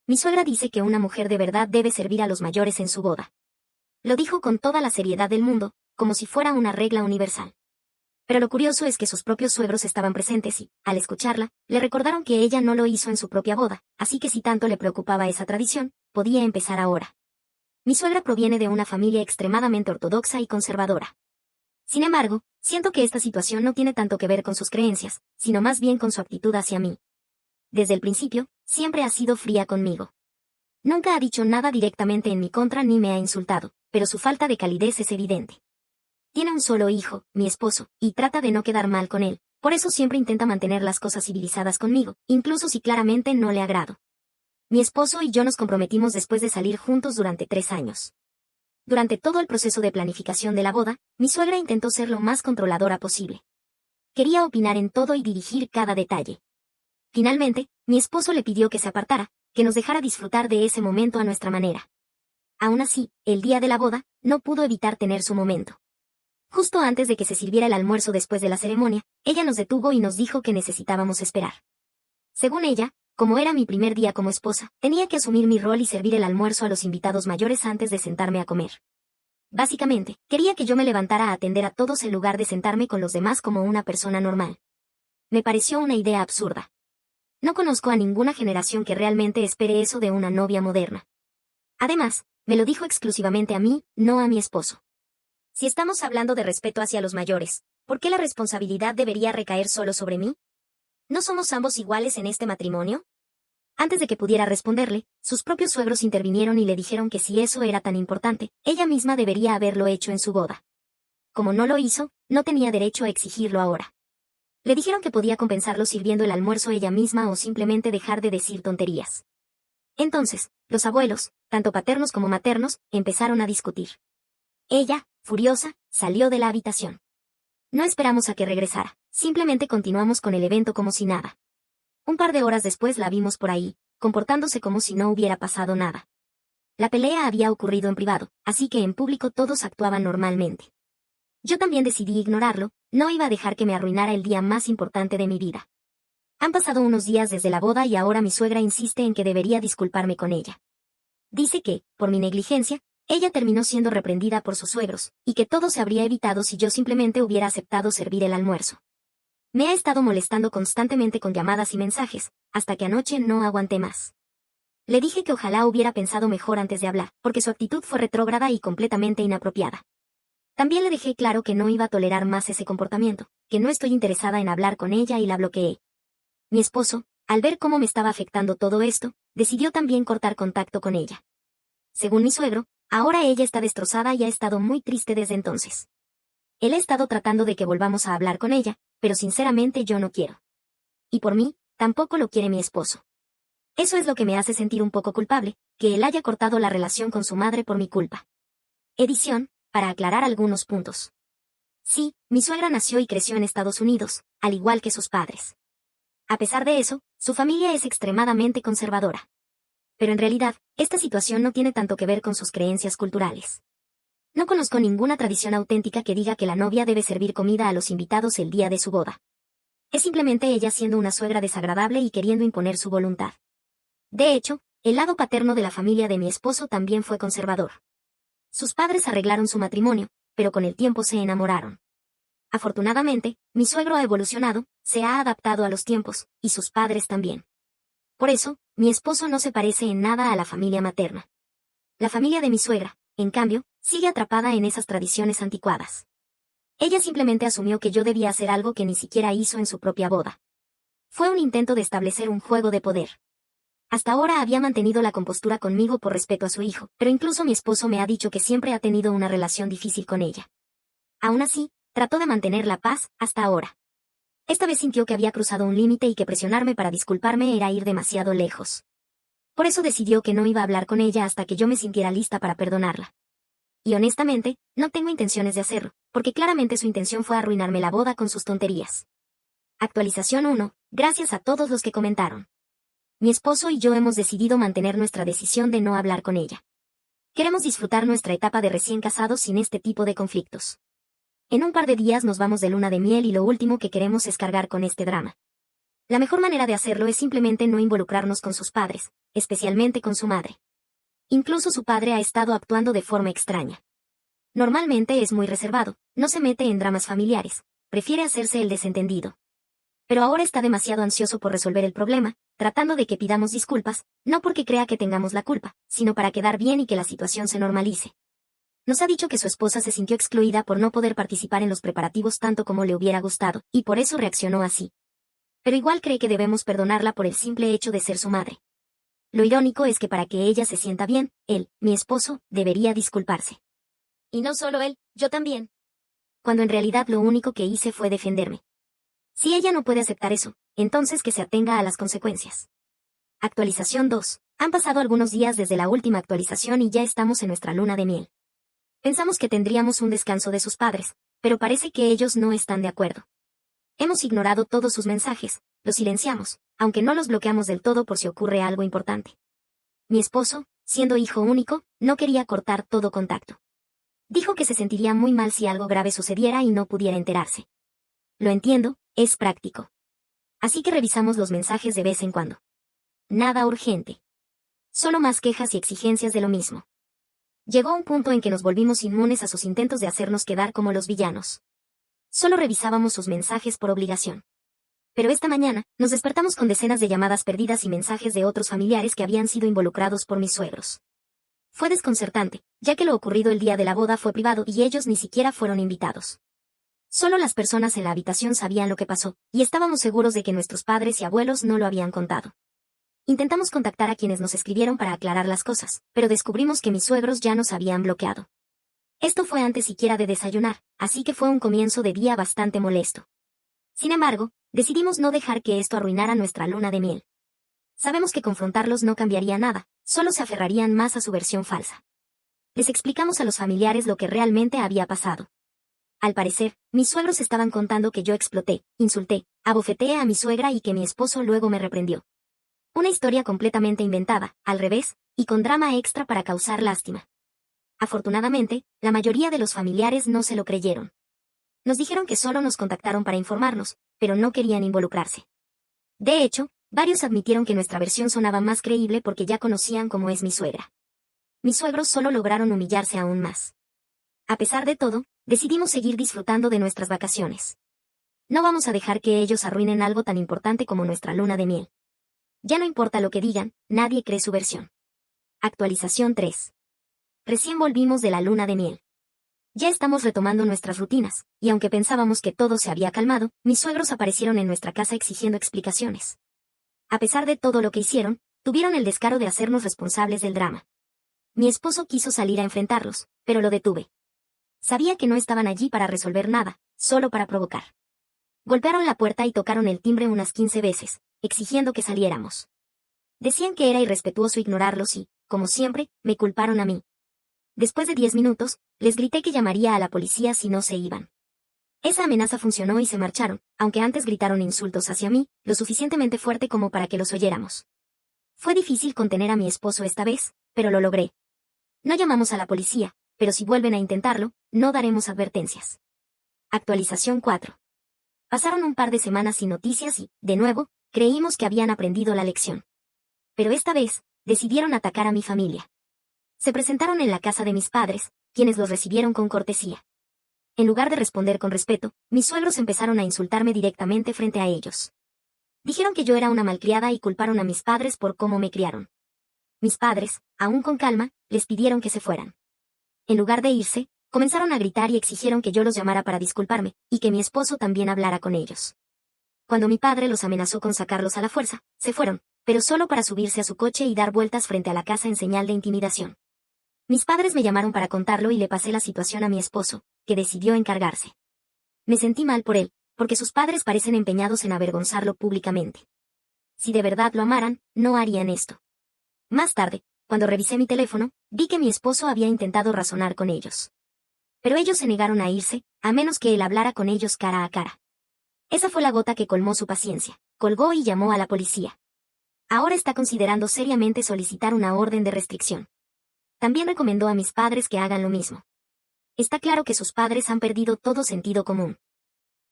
mi suegra dice que una mujer de verdad debe servir a los mayores en su boda. Lo dijo con toda la seriedad del mundo, como si fuera una regla universal. Pero lo curioso es que sus propios suegros estaban presentes y, al escucharla, le recordaron que ella no lo hizo en su propia boda, así que si tanto le preocupaba esa tradición, podía empezar ahora. Mi suegra proviene de una familia extremadamente ortodoxa y conservadora. Sin embargo, siento que esta situación no tiene tanto que ver con sus creencias, sino más bien con su actitud hacia mí. Desde el principio, siempre ha sido fría conmigo. Nunca ha dicho nada directamente en mi contra ni me ha insultado, pero su falta de calidez es evidente. Tiene un solo hijo, mi esposo, y trata de no quedar mal con él, por eso siempre intenta mantener las cosas civilizadas conmigo, incluso si claramente no le agrado. Mi esposo y yo nos comprometimos después de salir juntos durante 3 años. Durante todo el proceso de planificación de la boda, mi suegra intentó ser lo más controladora posible. Quería opinar en todo y dirigir cada detalle. Finalmente, mi esposo le pidió que se apartara, que nos dejara disfrutar de ese momento a nuestra manera. Aún así, el día de la boda, no pudo evitar tener su momento. Justo antes de que se sirviera el almuerzo después de la ceremonia, ella nos detuvo y nos dijo que necesitábamos esperar. Según ella, como era mi primer día como esposa, tenía que asumir mi rol y servir el almuerzo a los invitados mayores antes de sentarme a comer. Básicamente, quería que yo me levantara a atender a todos en lugar de sentarme con los demás como una persona normal. Me pareció una idea absurda. No conozco a ninguna generación que realmente espere eso de una novia moderna. Además, me lo dijo exclusivamente a mí, no a mi esposo. Si estamos hablando de respeto hacia los mayores, ¿por qué la responsabilidad debería recaer solo sobre mí? ¿No somos ambos iguales en este matrimonio? Antes de que pudiera responderle, sus propios suegros intervinieron y le dijeron que si eso era tan importante, ella misma debería haberlo hecho en su boda. Como no lo hizo, no tenía derecho a exigirlo ahora. Le dijeron que podía compensarlo sirviendo el almuerzo ella misma o simplemente dejar de decir tonterías. Entonces, los abuelos, tanto paternos como maternos, empezaron a discutir. Ella, furiosa, salió de la habitación. No esperamos a que regresara, simplemente continuamos con el evento como si nada. Un par de horas después la vimos por ahí, comportándose como si no hubiera pasado nada. La pelea había ocurrido en privado, así que en público todos actuaban normalmente. Yo también decidí ignorarlo, no iba a dejar que me arruinara el día más importante de mi vida. Han pasado unos días desde la boda y ahora mi suegra insiste en que debería disculparme con ella. Dice que, por mi negligencia, ella terminó siendo reprendida por sus suegros, y que todo se habría evitado si yo simplemente hubiera aceptado servir el almuerzo. Me ha estado molestando constantemente con llamadas y mensajes, hasta que anoche no aguanté más. Le dije que ojalá hubiera pensado mejor antes de hablar, porque su actitud fue retrógrada y completamente inapropiada. También le dejé claro que no iba a tolerar más ese comportamiento, que no estoy interesada en hablar con ella y la bloqueé. Mi esposo, al ver cómo me estaba afectando todo esto, decidió también cortar contacto con ella. Según mi suegro, ahora ella está destrozada y ha estado muy triste desde entonces. Él ha estado tratando de que volvamos a hablar con ella, pero sinceramente yo no quiero. Y por mí, tampoco lo quiere mi esposo. Eso es lo que me hace sentir un poco culpable, que él haya cortado la relación con su madre por mi culpa. Edición, para aclarar algunos puntos. Sí, mi suegra nació y creció en Estados Unidos, al igual que sus padres. A pesar de eso, su familia es extremadamente conservadora. Pero en realidad, esta situación no tiene tanto que ver con sus creencias culturales. No conozco ninguna tradición auténtica que diga que la novia debe servir comida a los invitados el día de su boda. Es simplemente ella siendo una suegra desagradable y queriendo imponer su voluntad. De hecho, el lado paterno de la familia de mi esposo también fue conservador. Sus padres arreglaron su matrimonio, pero con el tiempo se enamoraron. Afortunadamente, mi suegro ha evolucionado, se ha adaptado a los tiempos, y sus padres también. Por eso, mi esposo no se parece en nada a la familia materna. La familia de mi suegra, en cambio, sigue atrapada en esas tradiciones anticuadas. Ella simplemente asumió que yo debía hacer algo que ni siquiera hizo en su propia boda. Fue un intento de establecer un juego de poder. Hasta ahora había mantenido la compostura conmigo por respeto a su hijo, pero incluso mi esposo me ha dicho que siempre ha tenido una relación difícil con ella. Aún así, trató de mantener la paz hasta ahora. Esta vez sintió que había cruzado un límite y que presionarme para disculparme era ir demasiado lejos. Por eso decidió que no iba a hablar con ella hasta que yo me sintiera lista para perdonarla. Y honestamente, no tengo intenciones de hacerlo, porque claramente su intención fue arruinarme la boda con sus tonterías. Actualización 1, gracias a todos los que comentaron. Mi esposo y yo hemos decidido mantener nuestra decisión de no hablar con ella. Queremos disfrutar nuestra etapa de recién casados sin este tipo de conflictos. En un par de días nos vamos de luna de miel y lo último que queremos es cargar con este drama. La mejor manera de hacerlo es simplemente no involucrarnos con sus padres, especialmente con su madre. Incluso su padre ha estado actuando de forma extraña. Normalmente es muy reservado, no se mete en dramas familiares, prefiere hacerse el desentendido. Pero ahora está demasiado ansioso por resolver el problema, tratando de que pidamos disculpas, no porque crea que tengamos la culpa, sino para quedar bien y que la situación se normalice. Nos ha dicho que su esposa se sintió excluida por no poder participar en los preparativos tanto como le hubiera gustado, y por eso reaccionó así. Pero igual cree que debemos perdonarla por el simple hecho de ser su madre. Lo irónico es que para que ella se sienta bien, él, mi esposo, debería disculparse. Y no solo él, yo también. Cuando en realidad lo único que hice fue defenderme. Si ella no puede aceptar eso, entonces que se atenga a las consecuencias. Actualización 2. Han pasado algunos días desde la última actualización y ya estamos en nuestra luna de miel. Pensamos que tendríamos un descanso de sus padres, pero parece que ellos no están de acuerdo. Hemos ignorado todos sus mensajes, los silenciamos, aunque no los bloqueamos del todo por si ocurre algo importante. Mi esposo, siendo hijo único, no quería cortar todo contacto. Dijo que se sentiría muy mal si algo grave sucediera y no pudiera enterarse. Lo entiendo, es práctico. Así que revisamos los mensajes de vez en cuando. Nada urgente. Solo más quejas y exigencias de lo mismo. Llegó un punto en que nos volvimos inmunes a sus intentos de hacernos quedar como los villanos. Solo revisábamos sus mensajes por obligación. Pero esta mañana, nos despertamos con decenas de llamadas perdidas y mensajes de otros familiares que habían sido involucrados por mis suegros. Fue desconcertante, ya que lo ocurrido el día de la boda fue privado y ellos ni siquiera fueron invitados. Solo las personas en la habitación sabían lo que pasó, y estábamos seguros de que nuestros padres y abuelos no lo habían contado. Intentamos contactar a quienes nos escribieron para aclarar las cosas, pero descubrimos que mis suegros ya nos habían bloqueado. Esto fue antes siquiera de desayunar, así que fue un comienzo de día bastante molesto. Sin embargo, decidimos no dejar que esto arruinara nuestra luna de miel. Sabemos que confrontarlos no cambiaría nada, solo se aferrarían más a su versión falsa. Les explicamos a los familiares lo que realmente había pasado. Al parecer, mis suegros estaban contando que yo exploté, insulté, abofeteé a mi suegra y que mi esposo luego me reprendió. Una historia completamente inventada, al revés, y con drama extra para causar lástima. Afortunadamente, la mayoría de los familiares no se lo creyeron. Nos dijeron que solo nos contactaron para informarnos, pero no querían involucrarse. De hecho, varios admitieron que nuestra versión sonaba más creíble porque ya conocían cómo es mi suegra. Mis suegros solo lograron humillarse aún más. A pesar de todo, decidimos seguir disfrutando de nuestras vacaciones. No vamos a dejar que ellos arruinen algo tan importante como nuestra luna de miel. Ya no importa lo que digan, nadie cree su versión. Actualización 3. Recién volvimos de la luna de miel. Ya estamos retomando nuestras rutinas, y aunque pensábamos que todo se había calmado, mis suegros aparecieron en nuestra casa exigiendo explicaciones. A pesar de todo lo que hicieron, tuvieron el descaro de hacernos responsables del drama. Mi esposo quiso salir a enfrentarlos, pero lo detuve. Sabía que no estaban allí para resolver nada, solo para provocar. Golpearon la puerta y tocaron el timbre unas 15 veces, exigiendo que saliéramos. Decían que era irrespetuoso ignorarlos y, como siempre, me culparon a mí. Después de 10 minutos, les grité que llamaría a la policía si no se iban. Esa amenaza funcionó y se marcharon, aunque antes gritaron insultos hacia mí, lo suficientemente fuerte como para que los oyéramos. Fue difícil contener a mi esposo esta vez, pero lo logré. No llamamos a la policía, pero si vuelven a intentarlo, no daremos advertencias. Actualización 4. Pasaron un par de semanas sin noticias y, de nuevo, creímos que habían aprendido la lección. Pero esta vez, decidieron atacar a mi familia. Se presentaron en la casa de mis padres, quienes los recibieron con cortesía. En lugar de responder con respeto, mis suegros empezaron a insultarme directamente frente a ellos. Dijeron que yo era una malcriada y culparon a mis padres por cómo me criaron. Mis padres, aún con calma, les pidieron que se fueran. En lugar de irse, comenzaron a gritar y exigieron que yo los llamara para disculparme, y que mi esposo también hablara con ellos. Cuando mi padre los amenazó con sacarlos a la fuerza, se fueron, pero solo para subirse a su coche y dar vueltas frente a la casa en señal de intimidación. Mis padres me llamaron para contarlo y le pasé la situación a mi esposo, que decidió encargarse. Me sentí mal por él, porque sus padres parecen empeñados en avergonzarlo públicamente. Si de verdad lo amaran, no harían esto. Más tarde, cuando revisé mi teléfono, vi que mi esposo había intentado razonar con ellos. Pero ellos se negaron a irse, a menos que él hablara con ellos cara a cara. Esa fue la gota que colmó su paciencia. Colgó y llamó a la policía. Ahora está considerando seriamente solicitar una orden de restricción. También recomendó a mis padres que hagan lo mismo. Está claro que sus padres han perdido todo sentido común.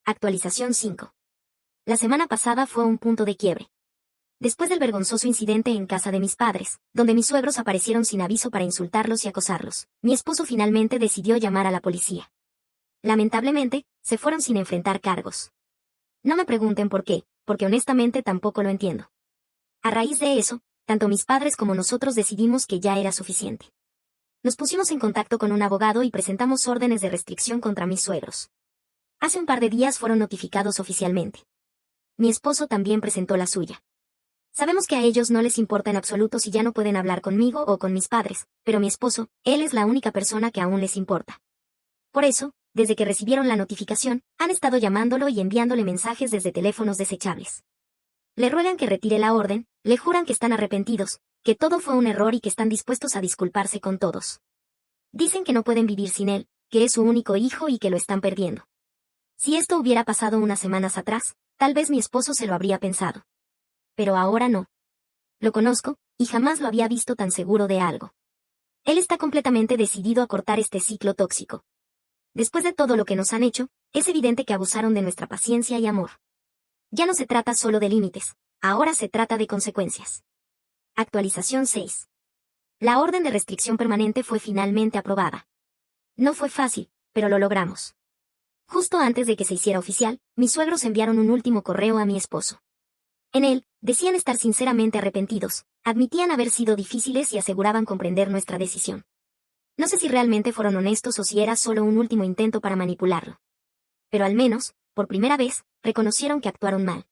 Actualización 5. La semana pasada fue un punto de quiebre. Después del vergonzoso incidente en casa de mis padres, donde mis suegros aparecieron sin aviso para insultarlos y acosarlos, mi esposo finalmente decidió llamar a la policía. Lamentablemente, se fueron sin enfrentar cargos. No me pregunten por qué, porque honestamente tampoco lo entiendo. A raíz de eso, tanto mis padres como nosotros decidimos que ya era suficiente. Nos pusimos en contacto con un abogado y presentamos órdenes de restricción contra mis suegros. Hace un par de días fueron notificados oficialmente. Mi esposo también presentó la suya. Sabemos que a ellos no les importa en absoluto si ya no pueden hablar conmigo o con mis padres, pero mi esposo, él es la única persona que aún les importa. Por eso, desde que recibieron la notificación, han estado llamándolo y enviándole mensajes desde teléfonos desechables. Le ruegan que retire la orden, le juran que están arrepentidos, que todo fue un error y que están dispuestos a disculparse con todos. Dicen que no pueden vivir sin él, que es su único hijo y que lo están perdiendo. Si esto hubiera pasado unas semanas atrás, tal vez mi esposo se lo habría pensado. Pero ahora no. Lo conozco, y jamás lo había visto tan seguro de algo. Él está completamente decidido a cortar este ciclo tóxico. Después de todo lo que nos han hecho, es evidente que abusaron de nuestra paciencia y amor. Ya no se trata solo de límites, ahora se trata de consecuencias. Actualización 6. La orden de restricción permanente fue finalmente aprobada. No fue fácil, pero lo logramos. Justo antes de que se hiciera oficial, mis suegros enviaron un último correo a mi esposo. En él, decían estar sinceramente arrepentidos, admitían haber sido difíciles y aseguraban comprender nuestra decisión. No sé si realmente fueron honestos o si era solo un último intento para manipularlo. Pero al menos, por primera vez, reconocieron que actuaron mal.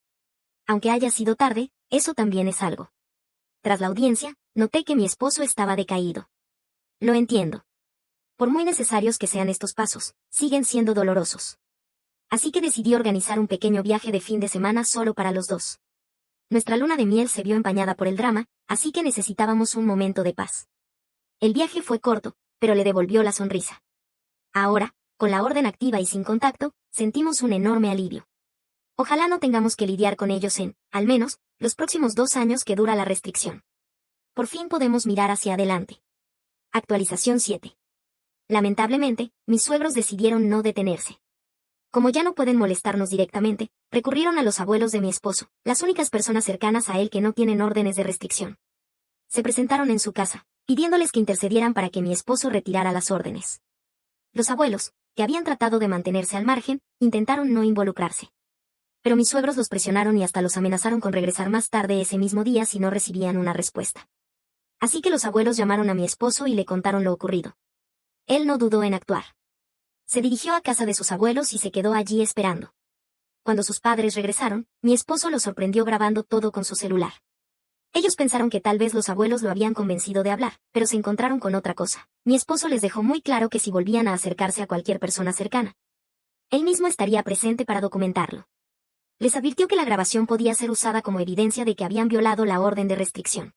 Aunque haya sido tarde, eso también es algo. Tras la audiencia, noté que mi esposo estaba decaído. Lo entiendo. Por muy necesarios que sean estos pasos, siguen siendo dolorosos. Así que decidí organizar un pequeño viaje de fin de semana solo para los dos. Nuestra luna de miel se vio empañada por el drama, así que necesitábamos un momento de paz. El viaje fue corto, pero le devolvió la sonrisa. Ahora, con la orden activa y sin contacto, sentimos un enorme alivio. Ojalá no tengamos que lidiar con ellos al menos, los próximos 2 años que dura la restricción. Por fin podemos mirar hacia adelante. Actualización 7. Lamentablemente, mis suegros decidieron no detenerse. Como ya no pueden molestarnos directamente, recurrieron a los abuelos de mi esposo, las únicas personas cercanas a él que no tienen órdenes de restricción. Se presentaron en su casa, pidiéndoles que intercedieran para que mi esposo retirara las órdenes. Los abuelos, que habían tratado de mantenerse al margen, intentaron no involucrarse. Pero mis suegros los presionaron y hasta los amenazaron con regresar más tarde ese mismo día si no recibían una respuesta. Así que los abuelos llamaron a mi esposo y le contaron lo ocurrido. Él no dudó en actuar. Se dirigió a casa de sus abuelos y se quedó allí esperando. Cuando sus padres regresaron, mi esposo los sorprendió grabando todo con su celular. Ellos pensaron que tal vez los abuelos lo habían convencido de hablar, pero se encontraron con otra cosa. Mi esposo les dejó muy claro que si volvían a acercarse a cualquier persona cercana, él mismo estaría presente para documentarlo. Les advirtió que la grabación podía ser usada como evidencia de que habían violado la orden de restricción.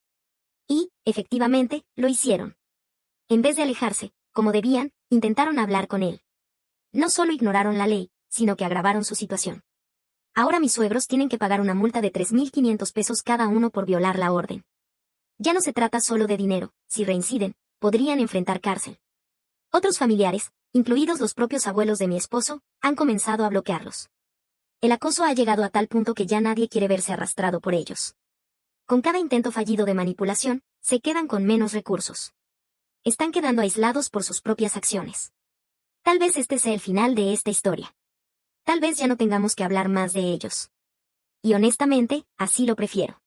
Y, efectivamente, lo hicieron. En vez de alejarse, como debían, intentaron hablar con él. No solo ignoraron la ley, sino que agravaron su situación. Ahora mis suegros tienen que pagar una multa de 3.500 pesos cada uno por violar la orden. Ya no se trata solo de dinero, si reinciden, podrían enfrentar cárcel. Otros familiares, incluidos los propios abuelos de mi esposo, han comenzado a bloquearlos. El acoso ha llegado a tal punto que ya nadie quiere verse arrastrado por ellos. Con cada intento fallido de manipulación, se quedan con menos recursos. Están quedando aislados por sus propias acciones. Tal vez este sea el final de esta historia. Tal vez ya no tengamos que hablar más de ellos. Y honestamente, así lo prefiero.